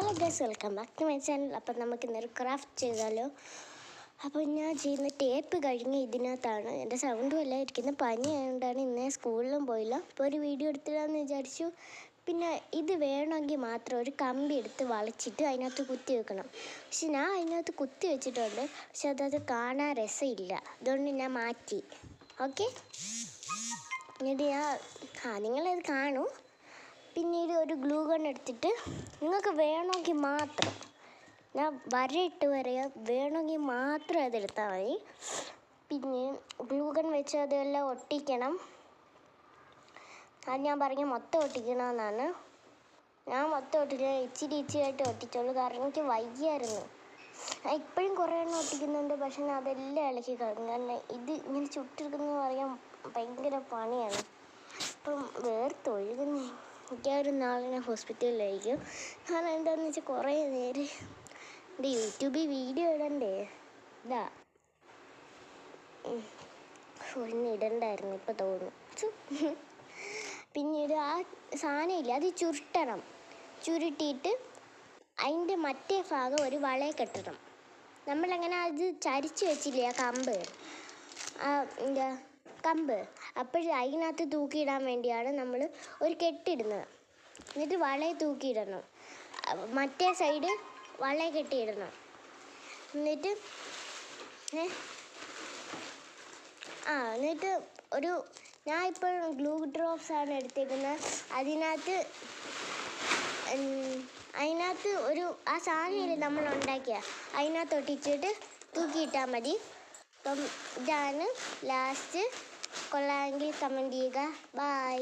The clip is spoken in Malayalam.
Hello guys, welcome back to my channel. അപ്പം നമുക്ക് ഇന്നൊരു ക്രാഫ്റ്റ് ചെയ്താലോ. അപ്പോൾ ഞാൻ ചെയ്യുന്ന ടേപ്പ് കഴിഞ്ഞ് ഇതിനകത്താണ്. എൻ്റെ സൗണ്ടും എല്ലാം ഇരിക്കുന്ന പനി ആയതുകൊണ്ടാണ് ഇന്നേ സ്കൂളിലും പോയില്ല. അപ്പോൾ ഒരു വീഡിയോ എടുത്തിടാമെന്ന് വിചാരിച്ചു. പിന്നെ ഇത് വേണമെങ്കിൽ മാത്രം ഒരു കമ്പി എടുത്ത് വളച്ചിട്ട് അതിനകത്ത് കുത്തി വെക്കണം. പക്ഷെ ഞാൻ അതിനകത്ത് കുത്തി വെച്ചിട്ടുണ്ട്, പക്ഷെ അതത് കാണാൻ രസമില്ല. അതുകൊണ്ട് ഞാൻ മാറ്റി. ഓക്കെ, എന്നിട്ട് നിങ്ങളത് കാണൂ. പിന്നീട് ഒരു ഗ്ലൂ ഗൺ എടുത്തിട്ട് നിങ്ങൾക്ക് വേണമെങ്കിൽ മാത്രം, ഞാൻ വരയിട്ട് വരയാ, വേണമെങ്കിൽ മാത്രം അതെടുത്താൽ മതി. പിന്നെ ഗ്ലൂ ഗൺ വെച്ച് അതെല്ലാം ഒട്ടിക്കണം. അത് ഞാൻ പറഞ്ഞ മൊത്തം ഒട്ടിക്കണമെന്നാണ്. ഞാൻ മൊത്തം ഒട്ടിക്കാൻ ഇച്ചിരി ഒട്ടിച്ചോളൂ, കാരണം എനിക്ക് വയ്യായിരുന്നു. ഞാൻ ഇപ്പോഴും കുറേ എണ്ണം ഒട്ടിക്കുന്നുണ്ട്, പക്ഷെ ഞാൻ അതെല്ലാം ഇളക്കി കളഞ്ഞു. കാരണം ഇത് ഇങ്ങനെ ചുട്ടെടുക്കുന്നത് പറയാൻ ഭയങ്കര പണിയാണ്. അപ്പം വേർത്തൊഴുകുന്നേ. മിക്കവാറും നാളെ ഞാൻ ഹോസ്പിറ്റലിലായിരിക്കും. കാരണം എന്താണെന്ന് വെച്ചാൽ കുറേ നേരം എൻ്റെ യൂട്യൂബിൽ വീഡിയോ ഇടണ്ടേ. ഇതാ ഒന്ന് ഇടണ്ടായിരുന്നു, ഇപ്പം തോന്നുന്നു. പിന്നീട് ആ സാധനമില്ല, അത് ചുരുട്ടണം. ചുരുട്ടിയിട്ട് അതിൻ്റെ മറ്റേ ഭാഗം ഒരു വളയെ കെട്ടണം. നമ്മളങ്ങനെ അത് ചരിച്ച് വെച്ചില്ലേ ആ കമ്പ്, എന്താ കമ്പ്, അപ്പോഴും അതിനകത്ത് തൂക്കിയിടാൻ വേണ്ടിയാണ് നമ്മൾ ഒരു കെട്ടിടുന്നത്. എന്നിട്ട് വളയെ തൂക്കിയിടണം, മറ്റേ സൈഡ് വളയെ കെട്ടിയിടണം. എന്നിട്ട് എന്നിട്ട് ഞാൻ ഇപ്പോൾ ഗ്ലൂ ഡ്രോപ്സ് ആണ് എടുത്തേക്കുന്നത്. അതിനകത്ത് ആ സാധനമില്ലേ നമ്മൾ ഉണ്ടാക്കിയ, അതിനകത്ത് ഒട്ടിച്ചിട്ട് തൂക്കിയിട്ടാൽ മതി. അപ്പം ഇതാണ് ലാസ്റ്റ്. കൊള്ളാമെങ്കിൽ കമൻറ്റ് ചെയ്യുക. ബൈ.